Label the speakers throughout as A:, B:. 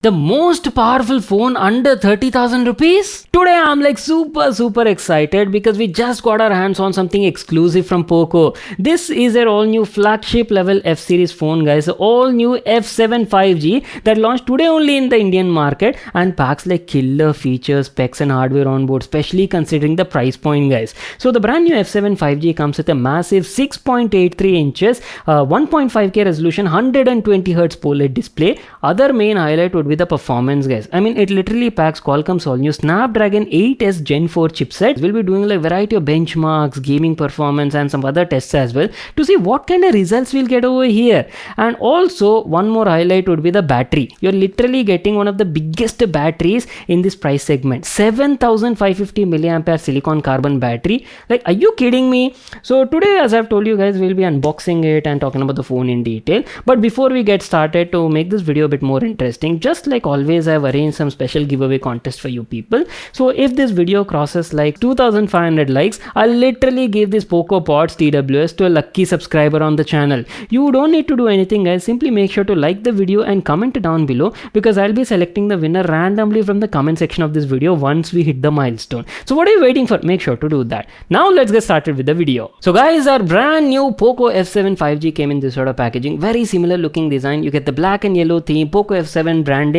A: The most powerful phone under 30,000 rupees? Today I'm like super excited because we just got our hands on something exclusive from POCO. This is their all new flagship level F series phone, guys. All new F7 5G that launched today only in the Indian market and packs like killer features, specs and hardware on board, especially considering the price point, guys. So the brand new F7 5G comes with a massive 6.83 inches, 1.5K resolution, 120Hz OLED display. Other main highlight would with the performance, guys. I mean, it literally packs Qualcomm's all new Snapdragon 8s Gen 4 chipset. We'll be doing like variety of benchmarks, gaming performance and some other tests as well to see what kind of results we'll get over here. And also one more highlight would be the battery. You're literally getting one of the biggest batteries in this price segment, 7550 milliampere silicon carbon battery. Like, are you kidding me? So today, as I've told you guys, we'll be unboxing it and talking about the phone in detail. But before we get started, to make this video a bit more interesting, just like always, I've arranged some special giveaway contest for you people. So if this video crosses like 2500 likes, I'll literally give this POCO Pods TWS to a lucky subscriber on the channel. You don't need to do anything, guys. Simply make sure to like the video and comment down below, because I'll be selecting the winner randomly from the comment section of this video once we hit the milestone. So what are you waiting for? Make sure to do that. Now let's get started with the video. So guys, our brand new POCO F7 5G came in this sort of packaging. Very similar looking design. You get the black and yellow theme, POCO F7 branding,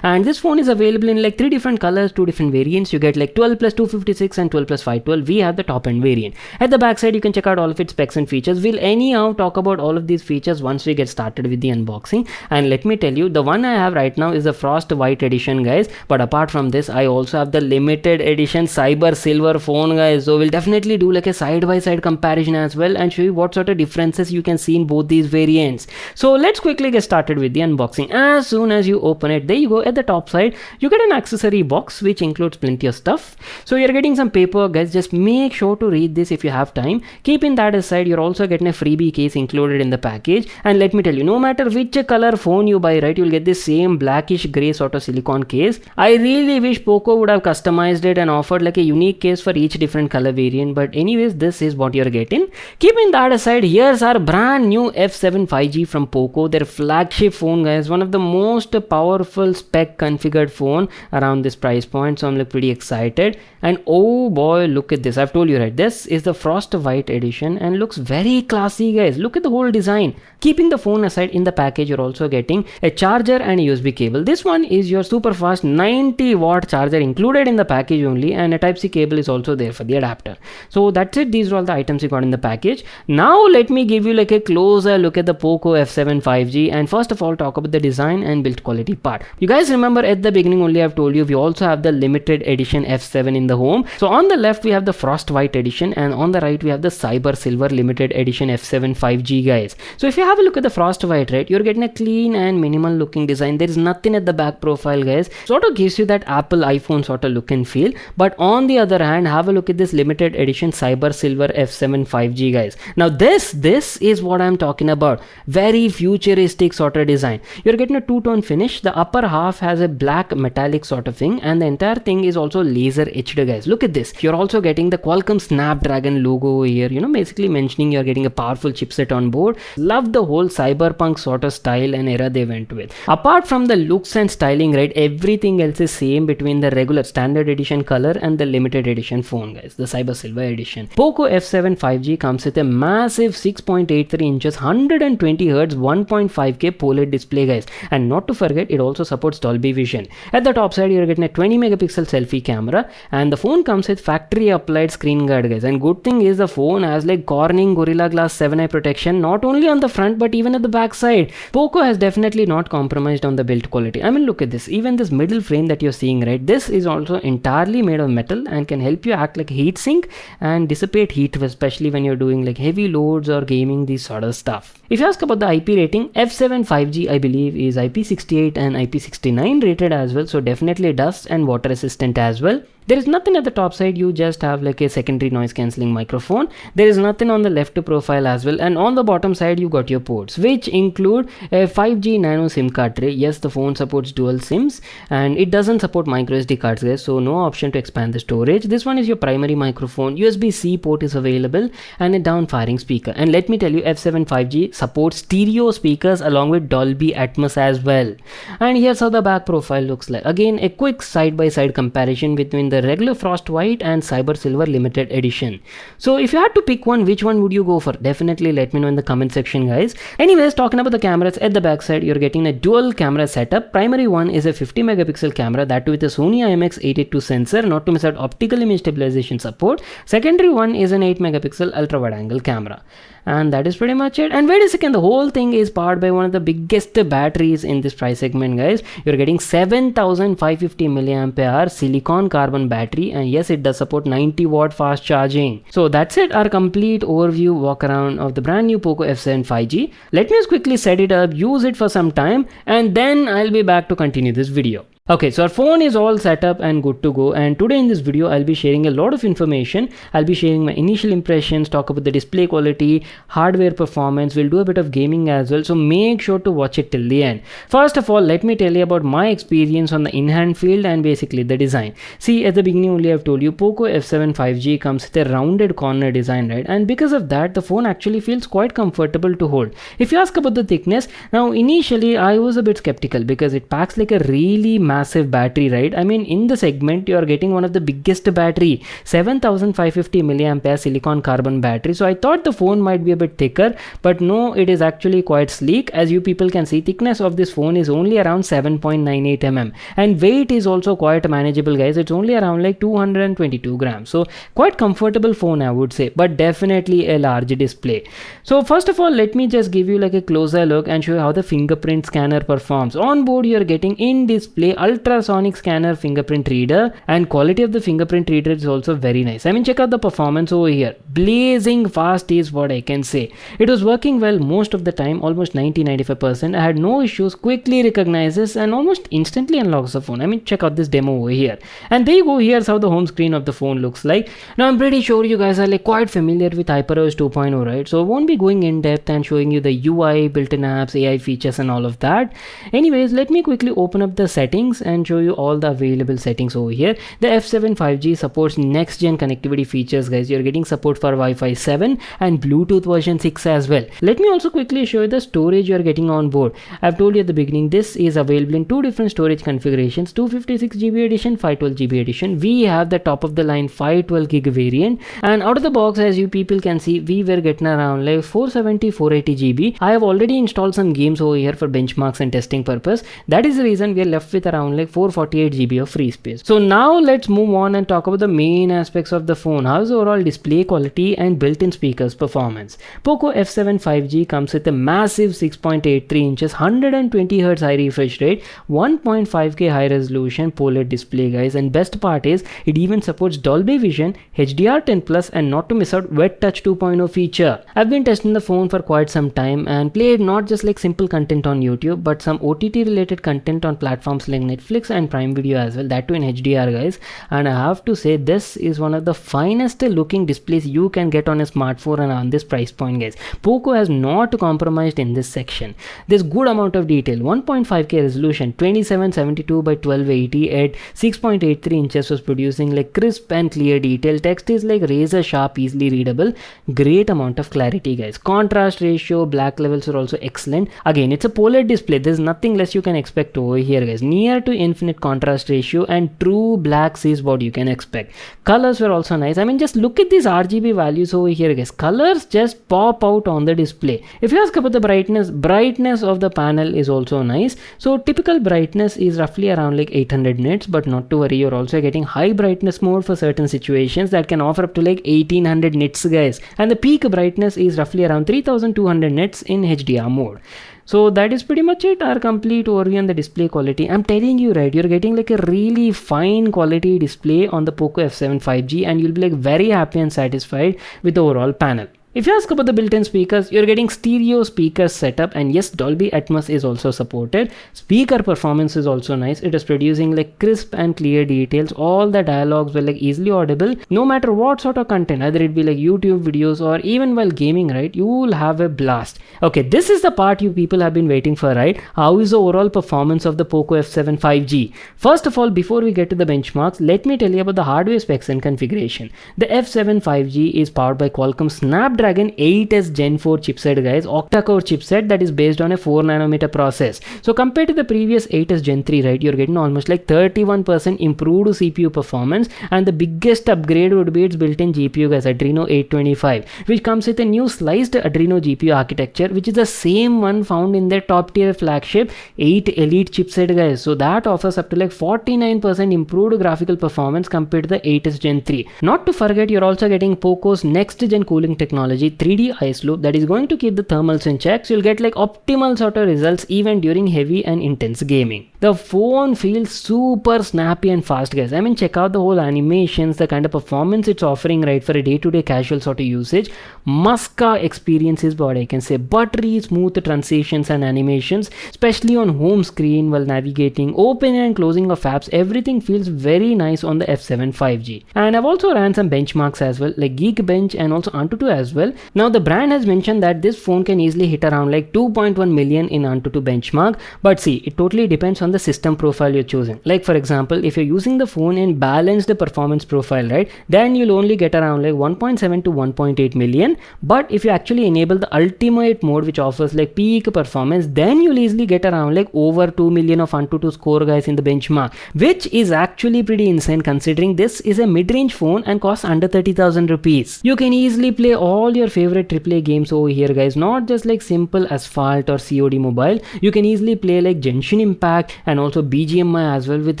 A: and this phone is available in like 3 different colors, 2 different variants. You get like 12 plus 256 and 12 plus 512. We have the top end variant. At the back side, you can check out all of its specs and features. We'll anyhow talk about all of these features once we get started with the unboxing. And let me tell you, the one I have right now is the Frost White edition, guys. But apart from this, I also have the limited edition Cyber Silver phone, guys. So we'll definitely do like a side-by-side comparison as well and show you what sort of differences you can see in both these variants. So let's quickly get started with the unboxing. As soon as you open it, there you go. At the top side, you get an accessory box which includes plenty of stuff. So you're getting some paper, guys. Just make sure to read this if you have time. Keeping that aside, you're also getting a freebie case included in the package. And let me tell you, no matter which color phone you buy, right, you'll get the same blackish gray sort of silicone case. I really wish POCO would have customized it and offered like a unique case for each different color variant. But anyways, this is what you're getting. Keeping that aside, here's our brand new F7 5G from POCO, their flagship phone, guys. One of the most powerful spec configured phone around this price point. So I'm like pretty excited. And oh boy, look at this. I've told you, right, this is the Frost White edition and looks very classy, guys. Look at the whole design. Keeping the phone aside, in the package you're also getting a charger and a USB cable. This one is your super fast 90-watt charger included in the package only, and a Type-C cable is also there for the adapter. So that's it. These are all the items you got in the package. Now let me give you like a closer look at the POCO F7 5G, and first of all talk about the design and build quality part. You guys remember at the beginning only I've told you we also have the limited edition F7 in the home. So on the left we have the Frost White edition, and on the right we have the Cyber Silver limited edition F7 5G, guys. So if you have a look at the Frost White, right, you're getting a clean and minimal looking design. There is nothing at the back profile, guys. Sort of gives you that Apple iPhone sort of look and feel. But on the other hand, have a look at this limited edition Cyber Silver F7 5G, guys. Now this is what I'm talking about. Very futuristic sort of design. You're getting a two-tone finish. The upper half has a black metallic sort of thing, and the entire thing is also laser etched, guys. Look at this. You're also getting the Qualcomm Snapdragon logo here, you know, basically mentioning you're getting a powerful chipset on board. Love the whole cyberpunk sort of style and era they went with. Apart from the looks and styling, right, everything else is same between the regular standard edition color and the limited edition phone, guys, the Cyber Silver edition. POCO F7 5G comes with a massive 6.83 inches 120Hz 1.5K OLED display, guys, and not to forget, it also supports Dolby Vision. At the top side, you're getting a 20 megapixel selfie camera, and the phone comes with factory applied screen guard, guys. And good thing is the phone has like Corning Gorilla Glass 7 eye protection, not only on the front but even at the back side. POCO has definitely not compromised on the build quality. I mean, look at this. Even this middle frame that you're seeing, right, this is also entirely made of metal and can help you act like a heat sink and dissipate heat, especially when you're doing like heavy loads or gaming, these sort of stuff. If you ask about the IP rating, F7 5G I believe is IP68 and IP69 rated as well, so definitely dust and water resistant as well. There is nothing at the top side, you just have like a secondary noise cancelling microphone. There is nothing on the left profile as well, and on the bottom side you got your ports, which include a 5G nano SIM card tray. Yes, the phone supports dual SIMs and it doesn't support micro SD cards guys, so no option to expand the storage. This one is your primary microphone, USB-C port is available, and a down firing speaker. And let me tell you, F7 5G supports stereo speakers along with Dolby Atmos as well. And here's how the back profile looks like. Again, a quick side-by-side comparison between the regular Frost White and Cyber Silver limited edition. So if you had to pick one, which one would you go for? Definitely let me know in the comment section guys. Anyways, talking about the cameras, at the back side you're getting a dual camera setup. Primary one is a 50 megapixel camera, that too with a Sony IMX882 sensor, not to miss out optical image stabilization support. Secondary one is an 8 megapixel ultra wide angle camera. And that is pretty much it. And wait a second, the whole thing is powered by one of the biggest batteries in this price segment guys. You're getting 7550 mAh silicon carbon battery, and yes, it does support 90 watt fast charging. So that's it, our complete overview walk around of the brand new POCO F7 5G. Let me just quickly set it up, use it for some time, and then I'll be back to continue this video. Okay, so our phone is all set up and good to go, and today in this video I'll be sharing a lot of information. I'll be sharing my initial impressions, talk about the display quality, hardware performance, we'll do a bit of gaming as well, so make sure to watch it till the end. First of all, let me tell you about my experience on the in-hand field and basically the design. See, at the beginning only I've told you POCO F7 5G comes with a rounded corner design, right? And because of that, the phone actually feels quite comfortable to hold. If you ask about the thickness, now initially I was a bit skeptical because it packs like a really massive battery, right? I mean, in the segment you are getting one of the biggest battery, 7550 mAh silicon carbon battery. So I thought the phone might be a bit thicker, but no, it is actually quite sleek. As you people can see, thickness of this phone is only around 7.98 mm, and weight is also quite manageable guys. It's only around like 222 grams, so quite comfortable phone I would say, but definitely a large display. So first of all, let me just give you like a closer look and show you how the fingerprint scanner performs. On board you are getting in display ultrasonic scanner fingerprint reader, and quality of the fingerprint reader is also very nice. I mean, check out the performance over here, blazing fast is what I can say. It was working well most of the time, almost 90-95%. I had no issues, quickly recognizes and almost instantly unlocks the phone. I mean, check out this demo over here, and there you go. Here's how the home screen of the phone looks like. Now I'm pretty sure you guys are like quite familiar with HyperOS 2.0, right? So I won't be going in depth and showing you the UI, built-in apps, AI features and all of that. Anyways, let me quickly open up the settings and show you all the available settings over here. The F7 5G supports next gen connectivity features guys. You're getting support for Wi-Fi 7 and Bluetooth version 6 as well. Let me also quickly show you the storage you're getting on board. I've told you at the beginning, this is available in two different storage configurations, 256GB edition, 512GB edition. We have the top of the line 512GB variant, and out of the box, as you people can see, we were getting around like 470-480GB. I have already installed some games over here for benchmarks and testing purpose. That is the reason we are left with around like 448GB of free space. So now let's move on and talk about the main aspects of the phone. How's the overall display quality and built-in speakers performance? POCO F7 5G comes with a massive 6.83 inches 120Hz high refresh rate, 1.5K high resolution POLED display guys, and best part is it even supports Dolby Vision, HDR10 Plus, and not to miss out Wet Touch 2.0 feature. I've been testing the phone for quite some time and played not just like simple content on YouTube, but some OTT related content on platforms like Netflix and Prime Video as well, that too in HDR guys. And I have to say, this is one of the finest looking displays you can get on a smartphone and on this price point guys. POCO has not compromised in this section. There's good amount of detail, 1.5K resolution, 2772 by 1280 at 6.83 inches was producing like crisp and clear detail. Text is like razor sharp, easily readable, great amount of clarity guys. Contrast ratio, black levels are also excellent. Again, it's a POLED display, there's nothing less you can expect over here guys. Near to infinite contrast ratio and true blacks is what you can expect. Colors were also nice. I mean, just look at these RGB values over here guys. Colors just pop out on the display. If you ask about the brightness of the panel is also nice. So typical brightness is roughly around like 800 nits, but not to worry, you're also getting high brightness mode for certain situations that can offer up to like 1800 nits guys, and the peak brightness is roughly around 3200 nits in HDR mode. So that is pretty much it, our complete overview on the display quality. I'm telling you, right, you're getting like a really fine quality display on the POCO F7 5G, and you'll be like very happy and satisfied with the overall panel. If you ask about the built-in speakers, you're getting stereo speaker setup, and yes, Dolby Atmos is also supported. Speaker performance is also nice. It is producing like crisp and clear details. All the dialogues were like easily audible, no matter what sort of content, either it be like YouTube videos or even while gaming, right? You will have a blast. Okay, this is the part you people have been waiting for, right? How is the overall performance of the POCO F7 5G? First of all, before we get to the benchmarks, let me tell you about the hardware specs and configuration. The F7 5G is powered by Qualcomm Snapdragon 8s Gen 4 chipset, guys, octa-core chipset that is based on a 4nm process. So compared to the previous 8s Gen 3, right, you're getting almost like 31% improved CPU performance, and the biggest upgrade would be its built-in GPU, guys, Adreno 825, which comes with a new sliced Adreno GPU architecture, which is the same one found in their top-tier flagship 8 Elite chipset, guys. So that offers up to like 49% improved graphical performance compared to the 8s Gen 3. Not to forget, you're also getting POCO's next-gen cooling technology, 3D ice loop, that is going to keep the thermals in check, so you'll get like optimal sort of results even during heavy and intense gaming. The phone feels super snappy and fast, guys. I mean, check out the whole animations, the kind of performance it's offering, right, for a day-to-day casual sort of usage. Muska experience is what I can say. Buttery smooth transitions and animations, especially on home screen while navigating, opening and closing of apps. Everything feels very nice on the F7 5G. And I've also ran some benchmarks as well, like Geekbench and also Antutu as well. Now the brand has mentioned that this phone can easily hit around like 2.1 million in Antutu benchmark, but see, it totally depends on the system profile you're choosing. Like for example, if you're using the phone in balanced performance profile, right, then you'll only get around like 1.7 to 1.8 million. But if you actually enable the ultimate mode, which offers like peak performance, then you'll easily get around like over 2 million of Antutu score, guys, in the benchmark, which is actually pretty insane considering this is a mid-range phone and costs under 30,000 rupees. You can easily play all your favorite AAA games over here, guys, not just like simple Asphalt or COD Mobile. You can easily play like Genshin Impact and also BGMI as well with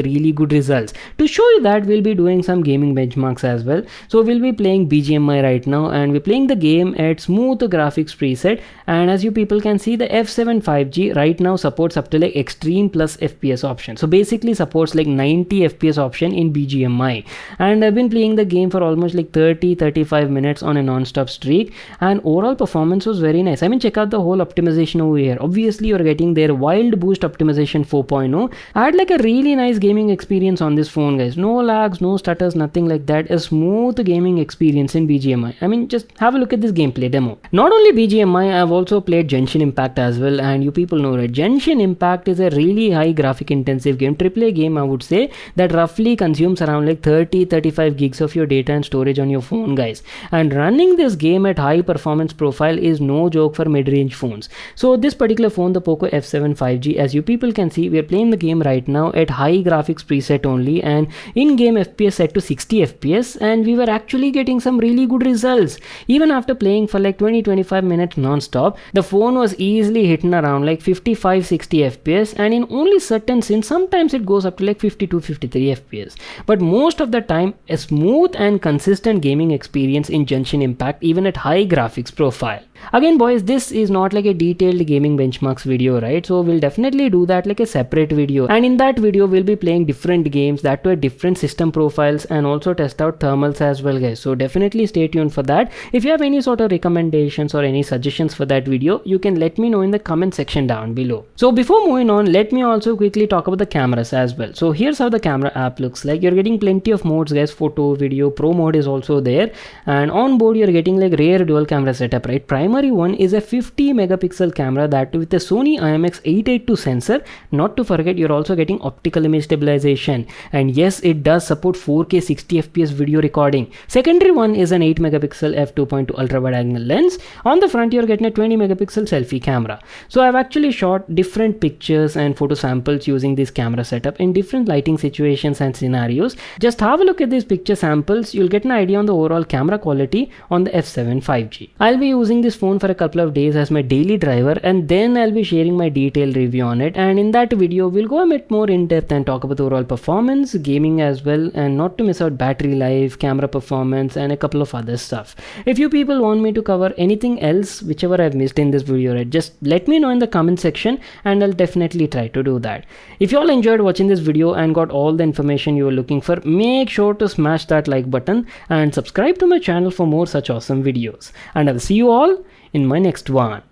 A: really good results. To show you that, we'll be doing some gaming benchmarks as well. So we'll be playing BGMI right now, and we're playing the game at smooth graphics preset, and as you people can see, the F7 5G right now supports up to like extreme plus FPS option. So basically supports like 90 FPS option in BGMI, and I've been playing the game for almost like 30-35 minutes on a non-stop streak, and overall performance was very nice. I mean, check out the whole optimization over here. Obviously you're getting their Wild Boost optimization 4.0. I had like a really nice gaming experience on this phone, guys. No lags, no stutters, nothing like that. A smooth gaming experience in BGMI. I mean, just have a look at this gameplay demo. Not only BGMI, I've also played Genshin Impact as well, and you people know, right, Genshin Impact is a really high graphic intensive game, AAA game, I would say, that roughly consumes around like 30-35 gigs of your data and storage on your phone, guys. And running this game at high performance profile is no joke for mid-range phones. So this particular phone, the POCO F7 5G, as you people can see, we are playing the game right now at high graphics preset only, and in-game FPS set to 60 FPS, and we were actually getting some really good results. Even after playing for like 20-25 minutes non-stop, the phone was easily hitting around like 55-60 FPS, and in only certain scenes, sometimes it goes up to like 52-53 FPS. But most of the time, a smooth and consistent gaming experience in Genshin Impact, even at high graphics profile. Again, boys, this is not like a detailed gaming benchmarks video, right? So we'll definitely do that like a separate video, and in that video we'll be playing different games that were different system profiles and also test out thermals as well, guys. So definitely stay tuned for that. If you have any sort of recommendations or any suggestions for that video, you can let me know in the comment section down below. So before moving on, let me also quickly talk about the cameras as well. So here's how the camera app looks like. You're getting plenty of modes, guys. Photo, video, pro mode is also there, and on board you're getting like rare dual camera setup, right? Primary one is a 50 megapixel camera, that with a Sony IMX882 sensor. Not to forget, you're also getting optical image stabilization, and yes, it does support 4K 60 FPS video recording. Secondary one is an 8 megapixel f2.2 ultra wide angle lens. On the front you're getting a 20 megapixel selfie camera. So I've actually shot different pictures and photo samples using this camera setup in different lighting situations and scenarios. Just have a look at these picture samples, you'll get an idea on the overall camera quality on the F7 5G. I'll be using this this phone for a couple of days as my daily driver, and then I'll be sharing my detailed review on it. And in that video, we'll go a bit more in depth and talk about the overall performance, gaming as well, and not to miss out battery life, camera performance, and a couple of other stuff. If you people want me to cover anything else, whichever I've missed in this video, right, just let me know in the comment section and I'll definitely try to do that. If you all enjoyed watching this video and got all the information you were looking for, make sure to smash that like button and subscribe to my channel for more such awesome videos. And I'll see you all in my next one.